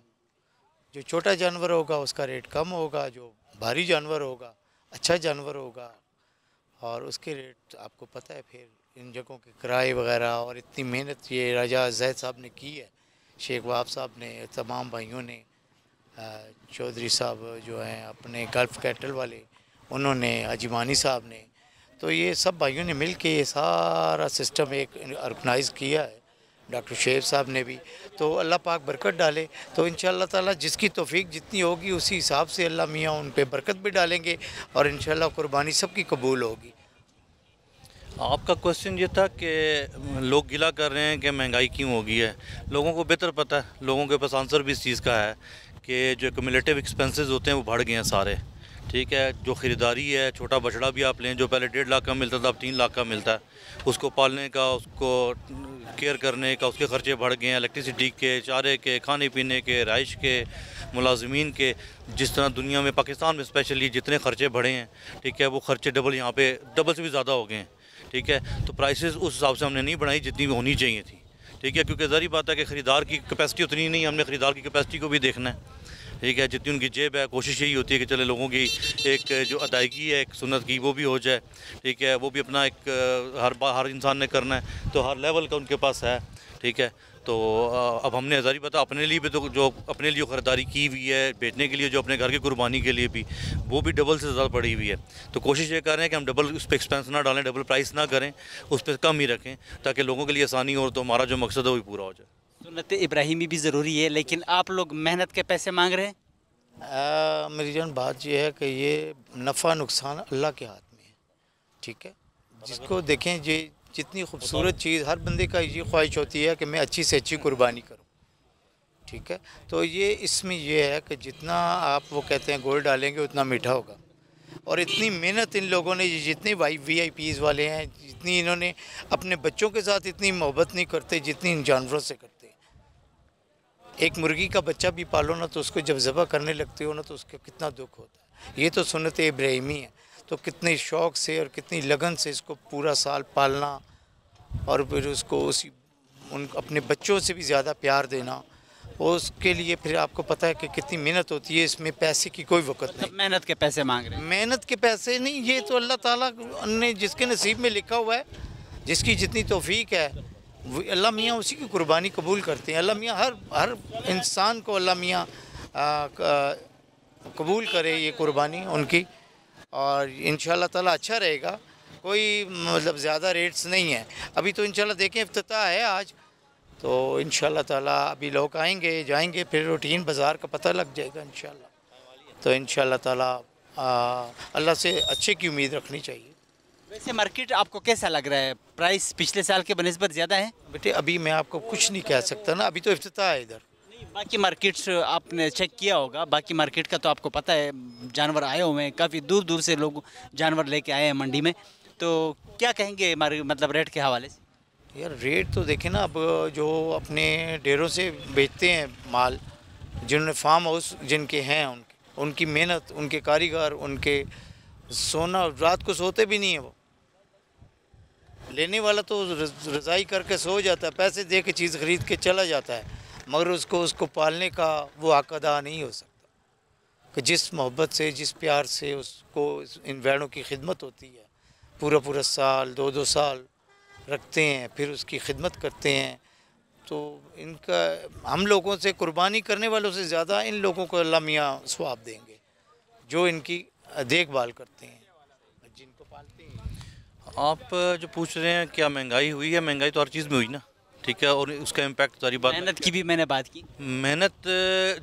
जो छोटा जानवर होगा उसका रेट कम होगा, जो भारी जानवर होगा अच्छा जानवर होगा, और उसके रेट आपको पता है। फिर इन जगहों के किराए वगैरह और इतनी मेहनत ये राजा जैद साहब ने की है, शेख वहाब साहब ने, तमाम भाइयों ने, चौधरी साहब जो हैं अपने गल्फ़ कैटल वाले, उन्होंने, अजीमानी साहब ने, तो ये सब भाइयों ने मिल के ये सारा सिस्टम एक ऑर्गेनाइज़ किया है। डॉक्टर शेर साहब ने भी, तो अल्लाह पाक बरकत डाले। तो इंशाअल्लाह ताला जिसकी तौफीक जितनी होगी उसी हिसाब से अल्लाह मियाँ उन पे बरकत भी डालेंगे और इंशाअल्लाह कुर्बानी सबकी कबूल होगी। आपका क्वेश्चन ये था कि लोग गिला कर रहे हैं कि महंगाई क्यों हो गई है। लोगों को बेहतर पता है, लोगों के पास आंसर भी इस चीज़ का है कि जो क्यूमुलेटिव एक्सपेंसेस होते हैं वो बढ़ गए हैं सारे, ठीक है। जो ख़रीदारी है, छोटा बछड़ा भी आप लें जो पहले 1.5 लाख का मिलता था अब 3 लाख का मिलता है, उसको पालने का, उसको केयर करने का, उसके ख़र्चे बढ़ गए हैं। इलेक्ट्रिसिटी के, चारे के, खाने पीने के, रहाइश के, मुलाजमीन के, जिस तरह दुनिया में पाकिस्तान में स्पेशली जितने ख़र्चे बढ़े हैं, ठीक है, वो ख़र्चे डबल यहाँ पे डबल से भी ज़्यादा हो गए हैं, ठीक है। तो प्राइसेस उस हिसाब से हमने नहीं बढ़ाई जितनी होनी चाहिए थी, ठीक है, क्योंकि ज़ाहिर बात है कि ख़रीदार की कैपेसिटी उतनी नहीं, हमने ख़रीदार की कैपेसिटी को भी देखना है, ठीक है। जितनी उनकी जेब है, कोशिश यही होती है कि चले लोगों की एक जो अदायगी है एक सुन्नत की वो भी हो जाए, ठीक है। वो भी अपना एक हर इंसान ने करना है, तो हर लेवल का उनके पास है, ठीक है। तो अब हमने ज़ाहिर पता अपने लिए भी, तो जो अपने लिए ख़रीदारी की हुई है, बेचने के लिए जो अपने घर की कुर्बानी के लिए भी, वो भी डबल से ज़्यादा पड़ी हुई है। तो कोशिश ये कर रहे हैं कि हम डबल उस पर एक्सपेंस ना डालें, डबल प्राइस ना करें, उस पर कम ही रखें ताकि लोगों के लिए आसानी हो, तो हमारा जो मकसद है वो भी पूरा हो जाए। सुन्नत इब्राहिमी भी ज़रूरी है, लेकिन आप लोग मेहनत के पैसे मांग रहे हैं। मेरी जान बात यह है कि ये नफ़ा नुकसान अल्लाह के हाथ में है, ठीक है। जिसको देखें, ये जितनी खूबसूरत चीज़, हर बंदे का ये ख्वाहिश होती है कि मैं अच्छी से अच्छी कुर्बानी करूं, ठीक है। तो ये इसमें यह है कि जितना आप वो कहते हैं गोल डालेंगे उतना मीठा होगा। और इतनी मेहनत इन लोगों ने, जितने VIPs वाले हैं, जितनी इन्होंने अपने बच्चों के साथ इतनी मोहब्बत नहीं करते जितनी इन जानवरों से करते। एक मुर्गी का बच्चा भी पालो ना तो उसको जब ज़बह करने लगते हो ना तो उसका कितना दुख होता है। ये तो सुन्नत इब्राहिमी है, तो कितने शौक़ से और कितनी लगन से इसको पूरा साल पालना और फिर उसको अपने बच्चों से भी ज़्यादा प्यार देना, उसके लिए फिर आपको पता है कि कितनी मेहनत होती है। इसमें पैसे की कोई वक़्त नहीं। मेहनत के पैसे मांग रहे हैं? मेहनत के पैसे नहीं, ये तो अल्लाह ताला ने जिसके नसीब में लिखा हुआ है, जिसकी जितनी तौफीक है अल्लाह मियाँ उसी की कुर्बानी कबूल करते हैं। अल्लाह मियाँ हर इंसान को अल्लाह मियाँ कबूल करे ये कुर्बानी उनकी, और इंशाअल्लाह ताला अच्छा रहेगा। कोई मतलब ज़्यादा रेट्स नहीं है अभी, तो इंशाअल्लाह देखें इफ्तिताह है आज, तो इंशाअल्लाह ताला अभी लोग आएंगे जाएंगे, फिर रूटीन बाज़ार का पता लग जाएगा इंशाअल्लाह। तो इंशाअल्लाह ताला अल्लाह से अच्छे की उम्मीद रखनी चाहिए। वैसे मार्केट आपको कैसा लग रहा है? प्राइस पिछले साल के बनिस्बत ज़्यादा है? बेटे अभी मैं आपको कुछ नहीं कह सकता ना, अभी तो इफ्तिताह है इधर। बाकी मार्केट्स आपने चेक किया होगा, बाकी मार्केट का तो आपको पता है, जानवर आए हुए हैं, काफ़ी दूर दूर से लोग जानवर लेके आए हैं मंडी में, तो क्या कहेंगे मतलब रेट के हवाले से? यार रेट तो देखें ना, अब जो अपने डेरों से बेचते हैं माल, जिन्होंने फार्म हाउस जिनके हैं, उनकी मेहनत, उनके कारीगर, उनके सोना, रात को सोते भी नहीं है वो। लेने वाला तो रज़ाई करके सो जाता है, पैसे दे के चीज़ ख़रीद के चला जाता है, मगर उसको पालने का वो हक़ अदा नहीं हो सकता कि जिस मोहब्बत से, जिस प्यार से उसको इन भेड़ों की खिदमत होती है, पूरा साल 2-2 साल रखते हैं, फिर उसकी खिदमत करते हैं, तो इनका हम लोगों से, कुर्बानी करने वालों से ज़्यादा इन लोगों को अल्लाह मियाँ सवाब देंगे जो इनकी देखभाल करते हैं, जिनको पालते हैं। आप जो पूछ रहे हैं क्या महंगाई हुई है, महंगाई तो हर चीज़ में हुई ना, ठीक है, और उसका इम्पैक्ट सारी बात, मेहनत की भी मैंने बात की। मेहनत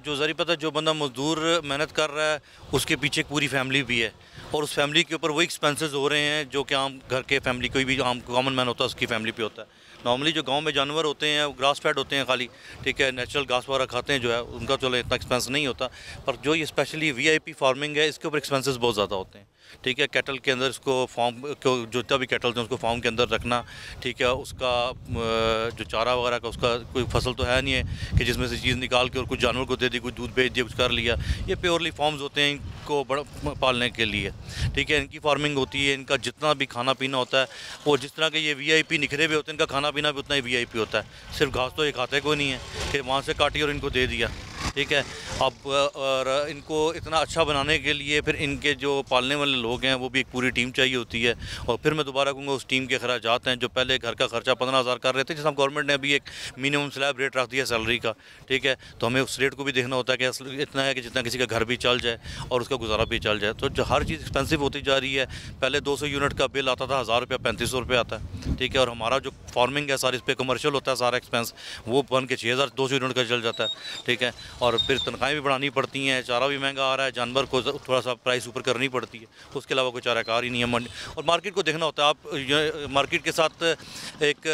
जो ज़ारी पता, जो बंदा मजदूर मेहनत कर रहा है उसके पीछे एक पूरी फैमिली भी है, और उस फैमिली के ऊपर वही एक्सपेंसेस हो रहे हैं जो कि आम घर के फैमिली, कोई भी आम कॉमन मैन होता है उसकी फैमिली पे होता है। नॉर्मली जो गांव में जानवर होते हैं वो ग्रास फैड होते हैं खाली, ठीक है, नेचुरल घास वगैरह खाते हैं जो है, उनका चलो इतना एक्सपेंस नहीं होता, पर जो ये स्पेशली वीआईपी फार्मिंग है इसके ऊपर एक्सपेंसेस बहुत ज़्यादा होते हैं, ठीक है। कैटल के अंदर इसको फार्म को, जो जितना भी कैटल हैं उसको फार्म के अंदर रखना, ठीक है, उसका जो चारा वगैरह का, उसका कोई फसल तो है नहीं है कि जिसमें से चीज़ निकाल के और कुछ जानवर को दे दी, कुछ दूध बेच दिया, कुछ कर लिया, ये प्योरली फार्म्स होते हैं इनको बड़ा पालने के लिए, ठीक है। इनकी फार्मिंग होती है, इनका जितना भी खाना पीना होता है, और जिस तरह के ये वीआईपी निखरे हुए होते हैं, इनका खाना पीना भी उतना ही वीआईपी होता है। सिर्फ घास तो ये खाते कोई नहीं है कि वहाँ से काटी और इनको दे दिया, ठीक है। अब और इनको इतना अच्छा बनाने के लिए फिर इनके जो पालने वाले लोग हैं वो भी एक पूरी टीम चाहिए होती है, और फिर मैं दोबारा कहूँगा उस टीम के खर्चात हैं, जो पहले घर का खर्चा 15,000 कर रहे थे, जिस गवर्नमेंट ने अभी एक मिनिमम स्लैब रेट रख दिया सैलरी का, ठीक है, तो हमें उस रेट को भी देखना होता है कि इतना है कि जितना किसी का घर भी चल जाए और उसका गुजारा भी चल जाए। तो जो हर चीज़ एक्सपेंसिव होती जा रही है, पहले 200 यूनिट का बिल आता था 1000 रुपया 3500 रुपये आता है, ठीक है, और हमारा जो फार्मिंग है सारी इस पर कमर्शियल होता है, सारा एक्सपेंस वो बन के 6200 यूनिट का चल जाता है, ठीक है, और फिर तनख्वाहें भी बढ़ानी पड़ती हैं, चारा भी महंगा आ रहा है, जानवर को थोड़ा सा प्राइस ऊपर करनी पड़ती है, उसके अलावा कोई चाराकार ही नहीं है। मंडी और मार्केट को देखना होता है, आप मार्केट के साथ एक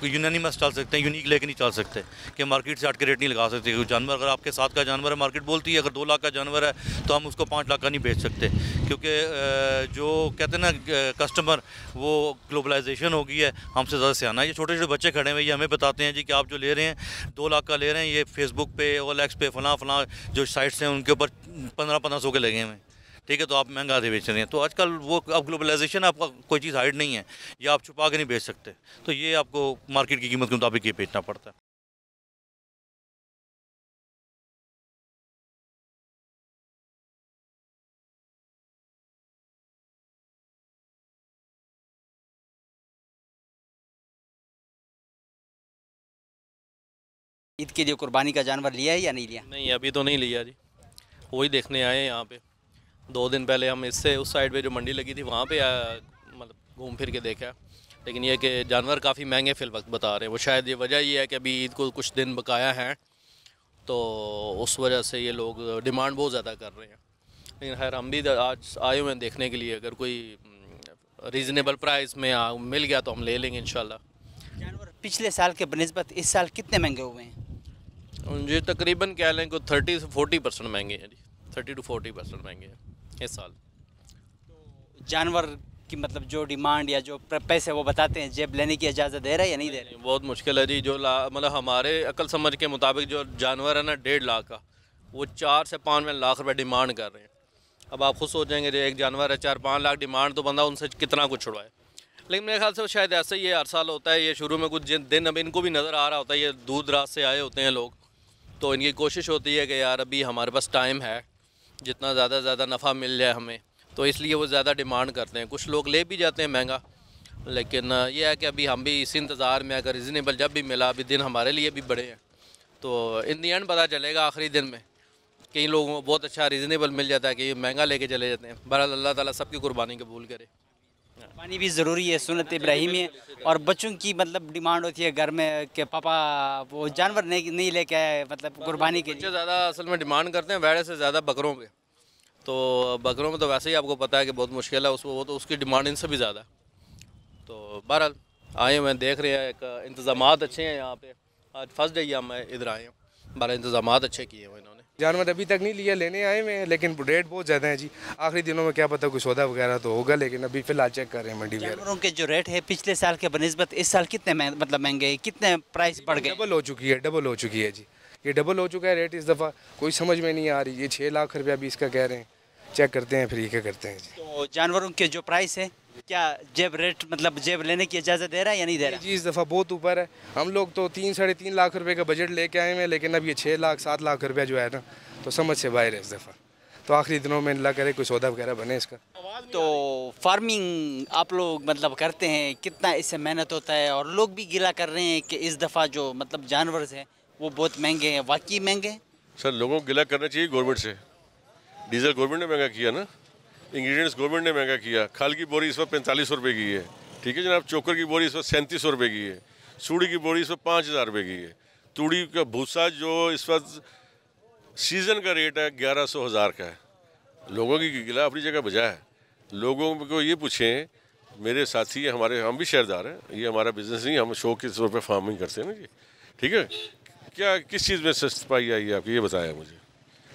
यूनानिमस चल सकते हैं, यूनिक लेके नहीं चल सकते कि मार्केट से हट के रेट नहीं लगा सकते। जानवर अगर आपके साथ का जानवर है, मार्केट बोलती है अगर 2 लाख का जानवर है तो हम उसको 5 लाख का नहीं बेच सकते, क्योंकि जो कहते हैं ना कस्टमर, वो ग्लोबलाइजेशन हो गई है, हमसे ज़्यादा सियाना है। ये छोटे छोटे बच्चे खड़े हुए ये हमें बताते हैं जी कि आप जो ले रहे हैं 2 लाख का ले रहे हैं, ये फेसबुक पे, OLX पे, फलां जो साइट्स हैं उनके ऊपर 1500 के लगे हुए हैं, ठीक है, तो आप महंगा दे बेच रहे हैं। तो आजकल वो अब ग्लोबलाइजेशन, आपका कोई चीज़ हाइड नहीं है, या आप छुपा के नहीं बेच सकते, तो ये आपको मार्केट की कीमत के मुताबिक ये बेचना पड़ता है। ईद के लिए कुर्बानी का जानवर लिया है या नहीं लिया? नहीं, अभी तो नहीं लिया जी, वही देखने आए हैं यहाँ पे। 2 दिन पहले हम इससे उस साइड पे जो मंडी लगी थी वहाँ पे मतलब घूम फिर के देखा, लेकिन ये कि जानवर काफ़ी महंगे फिल वक्त बता रहे हैं। वो शायद ये वजह ये है कि अभी ईद को कुछ दिन बकाया हैं, तो उस वजह से ये लोग डिमांड बहुत ज़्यादा कर रहे हैं। लेकिन खैर हम भी आज आए हुए हैं देखने के लिए, अगर कोई रीज़नेबल प्राइस में मिल गया तो हम ले लेंगे इंशाल्लाह। जानवर पिछले साल के बनिस्बत इस साल कितने महंगे हुए हैं? जी तकरीबन कह लें कि 30 से 40% महंगे हैं जी, 30 to 40% महंगे हैं इस साल। तो जानवर की मतलब जो डिमांड या जो पैसे वो बताते हैं, जेब लेने की इजाज़त दे रहा है या नहीं दे रहा? बहुत मुश्किल है जी, जो मतलब हमारे अकल समझ के मुताबिक जो जानवर है ना 1.5 लाख का, वो 4 से 5 लाख रुपए डिमांड कर रहे हैं। अब आप खुद सोचेंगे जो एक जानवर है 4-5 लाख डिमांड, तो बंदा उनसे कितना कुछ छुड़वाए। लेकिन मेरे ख्याल से शायद ऐसा ही है, हर साल होता है ये। शुरू में कुछ दिन अब इनको भी नज़र आ रहा होता है, ये दूर दराज से आए होते हैं लोग, तो इनकी कोशिश होती है कि यार अभी हमारे पास टाइम है, जितना ज़्यादा नफ़ा मिल जाए हमें, तो इसलिए वो ज़्यादा डिमांड करते हैं। कुछ लोग ले भी जाते हैं महंगा, लेकिन ये है कि अभी हम भी इसी इंतज़ार में, अगर रीज़नेबल जब भी मिला, अभी दिन हमारे लिए भी बड़े हैं, तो इन दी एंड पता चलेगा आखिरी दिन में। कई लोगों को बहुत अच्छा रीज़नेबल मिल जाता है कि महंगा लेके चले जाते हैं। बहरहाल अल्लाह ताला सबकी कुर्बानी कबूल करे। कुर्बानी भी ज़रूरी है, सुन्नत इब्राहिमी है। और बच्चों की मतलब डिमांड होती है घर में कि पापा वो जानवर नहीं लेके आए, मतलब कुर्बानी के लिए ज़्यादा असल में डिमांड करते हैं भेड़ से ज़्यादा बकरों पे। तो बकरों में तो वैसे ही आपको पता है कि बहुत मुश्किल है उसको, वो तो उसकी डिमांड इनसे भी ज़्यादा है। तो बहरहाल आए हुए देख रहे हैं, एक इंतज़ामात अच्छे हैं यहाँ पे। आज फर्स्ट डे हम इधर आए हैं, बड़ा इंतज़ामात अच्छे किए हुए इन्होंने। जानवर अभी तक नहीं लिया, लेने आए हुए हैं, लेकिन रेट बहुत ज़्यादा है जी। आखिरी दिनों में क्या पता कुछ सौदा वगैरह तो होगा, लेकिन अभी फ़िलहाल चेक कर रहे हैं मंडी में। जानवरों के जो रेट है पिछले साल के बनिस्बत इस साल कितने मतलब महंगे, कितने प्राइस बढ़ गए? डबल हो चुकी है जी, ये डबल हो चुका है रेट। इस दफ़ा कोई समझ में नहीं आ रही, ये 6 लाख रुपया भी इसका कह रहे हैं। चेक करते हैं फिर ये क्या करते हैं जी। तो जानवरों के जो प्राइस है, क्या जेब रेट मतलब जेब लेने की इजाज़त दे रहा है या नहीं दे रहा? जी इस दफ़ा बहुत ऊपर है। हम लोग तो 3-3.5 लाख रुपए का बजट लेके आए हैं, लेकिन अब ये 6 लाख 7 लाख रुपया जो है ना, तो समझ से बाहर है इस दफ़ा। तो आखिरी दिनों में अल्लाह करे कोई सौदा वगैरह बने इसका। तो फार्मिंग आप लोग मतलब करते हैं, कितना इससे मेहनत होता है? और लोग भी गिला कर रहे हैं कि इस दफ़ा जो मतलब जानवर हैं वो बहुत महंगे हैं, वाकई महंगे हैं? सर लोगों को गिला करना चाहिए गवर्नमेंट से। डीजल गवर्नमेंट ने महंगा किया ना, इंग्रेडिएंट्स गवर्नमेंट ने महंगा किया। खाल की बोरी इस वक्त 4500 रुपये की है, ठीक है जनाब। चोकर की बोरी इस वक्त 3700 रुपये की है। सूड़ी की बोरी इस वक्त 5000 रुपये की है। तूड़ी का भूसा जो इस वक्त सीज़न का रेट है 1100-1000 का है। लोगों की गिला अपनी जगह बजा है। लोगों को ये पूछें, मेरे साथी हमारे, हम भी शेयरदार हैं, ये हमारा बिजनेस नहीं, हम शौक के तौर पर फार्मिंग करते हैं ना जी, ठीक है। क्या किस चीज़ में सस्ताई आई है आपकी, ये बताया मुझे।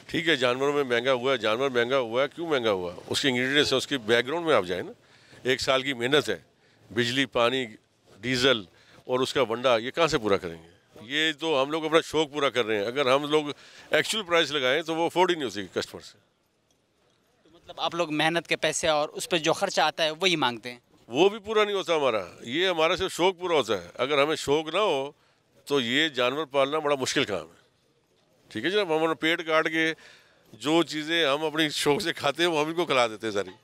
ठीक है जानवरों में महंगा हुआ है, जानवर महंगा हुआ है, क्यों महंगा हुआ? उसके इंग्रेडिएंट्स है, उसके बैकग्राउंड में आप जाए ना। 1 साल की मेहनत है, बिजली, पानी, डीजल और उसका वंडा, ये कहाँ से पूरा करेंगे? ये तो हम लोग अपना शौक पूरा कर रहे हैं। अगर हम लोग एक्चुअल प्राइस लगाएं तो वो अफोर्ड ही नहीं होती कस्टमर से। तो मतलब आप लोग मेहनत के पैसे और उस पर जो खर्चा आता है वही मांगते हैं? वो भी पूरा नहीं होता हमारा, ये हमारा सिर्फ शौक पूरा होता है। अगर हमें शौक ना हो तो ये जानवर पालना बड़ा मुश्किल काम है, ठीक है जनाब। हम पेट काट के जो चीज़ें हम अपनी शौक से खाते हैं वो हम इनको खिला देते हैं सारी,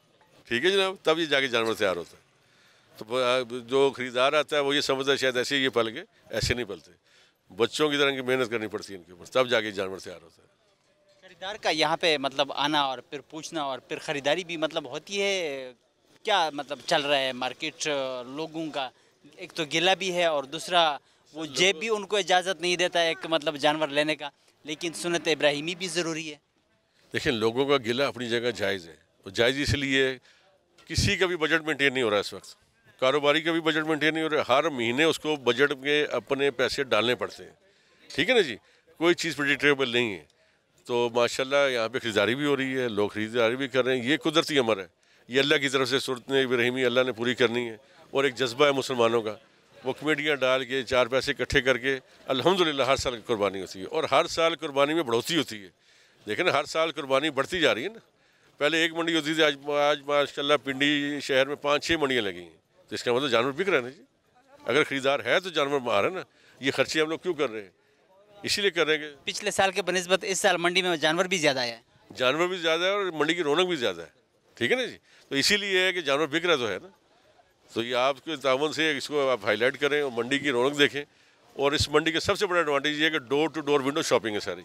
ठीक है जनाब, तब ये जाके जानवर तैयार होता है। तो जो ख़रीदार आता है वो ये समझता है शायद ऐसे ही ये पल गए, ऐसे नहीं पलते। बच्चों की तरह की मेहनत करनी पड़ती है इनके ऊपर, तब जाके जानवर तैयार होता है। खरीदार का यहाँ पे मतलब आना और फिर पूछना और फिर ख़रीदारी भी मतलब होती है, क्या मतलब चल रहा है मार्केट लोगों का? एक तो गिला भी है और दूसरा वो जेब भी उनको इजाज़त नहीं देता है एक मतलब जानवर लेने का, लेकिन सुन्नत इब्राहिमी भी ज़रूरी है। देखिए लोगों का गिला अपनी जगह जायज़ है, और जायज़ इसलिए किसी का भी बजट मेंटेन नहीं हो रहा है इस वक्त, कारोबारी का भी बजट मेंटेन नहीं हो रहा है। हर महीने उसको बजट में अपने पैसे डालने पड़ते हैं, ठीक है ना जी। कोई चीज़ प्रेडिक्टेबल नहीं है। तो माशाल्लाह यहाँ पे ख़रीदारी भी हो रही है, लोग ख़रीदारी भी कर रहे हैं। ये कुदरती अमर है, ये अल्लाह की तरफ से सूरत इब्राहिमी अल्लाह ने पूरी करनी है। और एक जज्बा है मुसलमानों का, वो कमेटियाँ डाल के 4 पैसे इकट्ठे करके अल्हम्दुलिल्लाह हर साल कुर्बानी होती है, और हर साल कुर्बानी में बढ़ोतरी होती है। देखें ना, हर साल कुर्बानी बढ़ती जा रही है ना। पहले 1 मंडी होती थी, आज माशाल्लाह पिंडी शहर में 5-6 मंडियाँ लगी हैं। तो इसका मतलब जानवर बिक रहे हैं ना जी। अगर ख़रीदार है तो जानवर बाहर है ना। ये खर्चे हम लोग क्यों कर रहे हैं? इसीलिए कर रहे हैं कि पिछले साल के बनिस्बत इस साल मंडी में जानवर भी ज़्यादा है। जानवर भी ज़्यादा है और मंडी की रौनक भी ज़्यादा है, ठीक है ना जी। तो इसीलिए है कि जानवर बिक रहा तो है ना। तो ये आपके तावन से इसको आप हाईलाइट करें और मंडी की रौनक देखें। और इस मंडी का सबसे बड़ा एडवांटेज ये है कि door to door window shopping है सारी।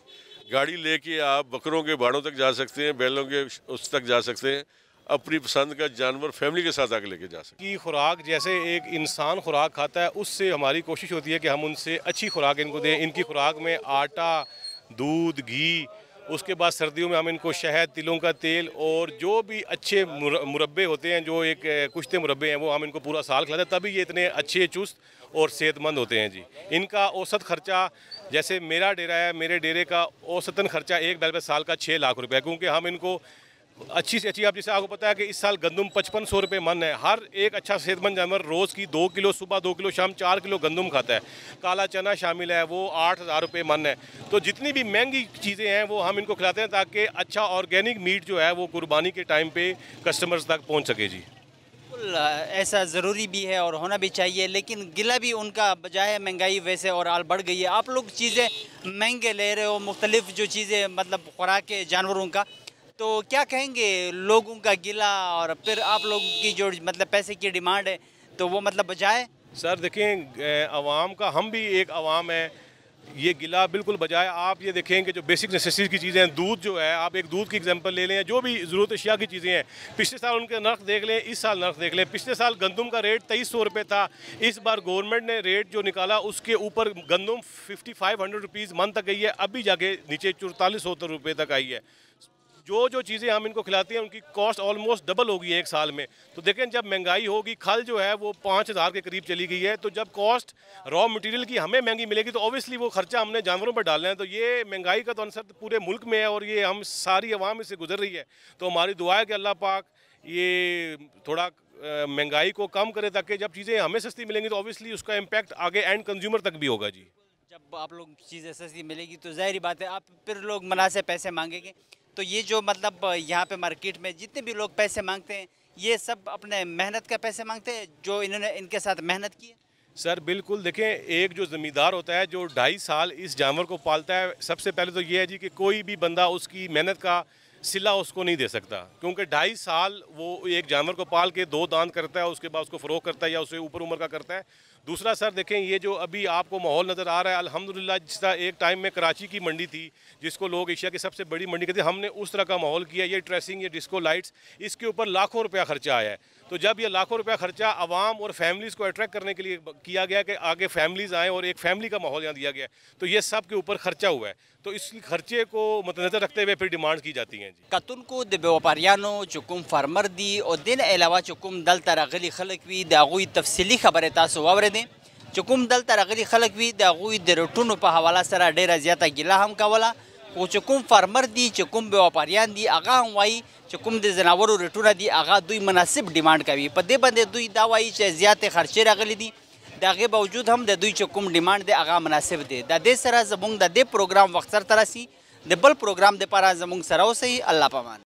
गाड़ी लेके आप बकरों के बाड़ों तक जा सकते हैं, बैलों के उस तक जा सकते हैं, अपनी पसंद का जानवर फैमिली के साथ आके लेके जा सकते हैं। की खुराक जैसे एक इंसान खुराक खाता है, उससे हमारी कोशिश होती है कि हम उनसे अच्छी खुराक इनको दें। इनकी खुराक में आटा, दूध, घी, उसके बाद सर्दियों में हम इनको शहद, तिलों का तेल और जो भी अच्छे मुरब्बे होते हैं, जो एक कुश्ते मुरब्बे हैं, वो हम इनको पूरा साल खिलाते हैं, तभी ये इतने अच्छे, चुस्त और सेहतमंद होते हैं जी। इनका औसत खर्चा, जैसे मेरा डेरा है, मेरे डेरे का औसतन खर्चा एक बैल पे साल का 6 लाख रुपये, क्योंकि हम इनको अच्छी से अच्छी, आप जैसे आपको पता है कि इस साल गंदम 5500 रुपये मन है। हर एक अच्छा सेहतमंद जानवर रोज़ की 2 किलो सुबह, 2 किलो शाम, 4 किलो गंदम खाता है। काला चना शामिल है, वो 8000 रुपये मन है। तो जितनी भी महंगी चीज़ें हैं वो हम इनको खिलाते हैं, ताकि अच्छा ऑर्गेनिक मीट जो है वो कुर्बानी के टाइम पे कस्टमर्स तक पहुँच सके जी। ऐसा ज़रूरी भी है और होना भी चाहिए, लेकिन गिला भी उनका बजाय महंगाई वैसे और आल बढ़ गई है। आप लोग चीज़ें महंगे ले रहे हो, मुख्तलिफ जो चीज़ें मतलब खुराक जानवरों का, तो क्या कहेंगे लोगों का गिला और फिर आप लोगों की जो मतलब पैसे की डिमांड है, तो वो मतलब बजाय? सर देखें, आवाम का, हम भी एक आवाम है, ये गिला बिल्कुल बजाय। आप ये देखें कि जो बेसिक नेसेसिटी की चीज़ें हैं, दूध जो है, आप एक दूध की एग्जांपल ले लें, जो भी ज़रूरत अशिया की चीज़ें हैं, पिछले साल उनके नर्ख देख लें, इस साल नर्ख देख लें। पिछले साल गंदम का रेट 2300 रुपये था, इस बार गवर्नमेंट ने रेट जो निकाला उसके ऊपर गंदम 5500 रुपीज़ मन तक गई है, अभी जाके नीचे 4400 रुपये तक आई है। जो चीज़ें हम इनको खिलाते हैं उनकी कॉस्ट ऑलमोस्ट डबल होगी एक साल में। तो देखें, जब महंगाई होगी, खल जो है वो 5000 के करीब चली गई है, तो जब कॉस्ट रॉ मटेरियल की हमें महंगी मिलेगी तो ऑब्वियसली वो खर्चा हमने जानवरों पर डालना है। तो ये महंगाई का तो अंसर पूरे मुल्क में है और ये हम सारी आवाम इससे गुजर रही है। तो हमारी दुआ है कि अल्लाह पाक ये थोड़ा महंगाई को कम करे, ताकि जब चीज़ें हमें सस्ती मिलेंगी तो ऑब्वियसली उसका इम्पैक्ट आगे एंड कंज्यूमर तक भी होगा जी। जब आप लोग चीज़ें सस्ती मिलेगी तो ज़ाहिर बात है आप फिर लोग मुनासिब पैसे मांगेंगे। तो ये जो मतलब यहाँ पे मार्केट में जितने भी लोग पैसे मांगते हैं, ये सब अपने मेहनत का पैसे मांगते हैं जो इन्होंने इनके साथ मेहनत की है? सर बिल्कुल, देखें, एक जो ज़मींदार होता है जो 2.5 साल इस जानवर को पालता है, सबसे पहले तो ये है जी कि कोई भी बंदा उसकी मेहनत का सिला उसको नहीं दे सकता, क्योंकि 2.5 साल वो एक जानवर को पाल के 2 दांत करता है, उसके बाद उसको फ़रोख्त करता है या उससे ऊपर उम्र का करता है। दूसरा सर देखें, ये जो अभी आपको माहौल नज़र आ रहा है, अल्हम्दुलिल्लाह जिस तरह एक टाइम में कराची की मंडी थी जिसको लोग एशिया की सबसे बड़ी मंडी कहते हैं, हमने उस तरह का माहौल किया। ये ड्रेसिंग, ये डिस्को लाइट्स, इसके ऊपर लाखों रुपया खर्चा आया है। तो जब ये लाखों रुपया खर्चा आवाम और फैमिलीज़ को अट्रैक्ट करने के लिए किया गया कि आगे फैमिलीज़ आएँ और एक फैमिली का माहौल यहाँ दिया गया, तो ये सब के ऊपर खर्चा हुआ है। तो इस खर्चे को मद्देनजर रखते हुए फिर डिमांड की जाती हैं जी। कतुन को द व्यापारियों चुकुम फार्मर दी और दिन अलावा चुकुम दल तरगली खलक भी दागुई तफसीली खबर तासो आवरेदें। चुकुम दल तरगली खलक भी दागुई द रोटून पर हवाला सरा डेरा ज़्यादा गिला हम कावला वो चुकुम फार्मर दी चुकुम व्यापारियां दी आगा हम वाई चुकुम द जनावरों रेटूना दी आगा दुई मुनासिब डिमांड कवी पदे बंदे दुई दावाई चे ज़्यादा खर्चे रगली दी दागे बावजूद हम द दुई चुकुम डिमांड दे आगा मुनासिब दे दे सरा जमुंग दे प्रोग्राम वक्त सर तरसी द बल प्रोग्राम दे पारा जमुंग सराव से ही अल्लाह पामान।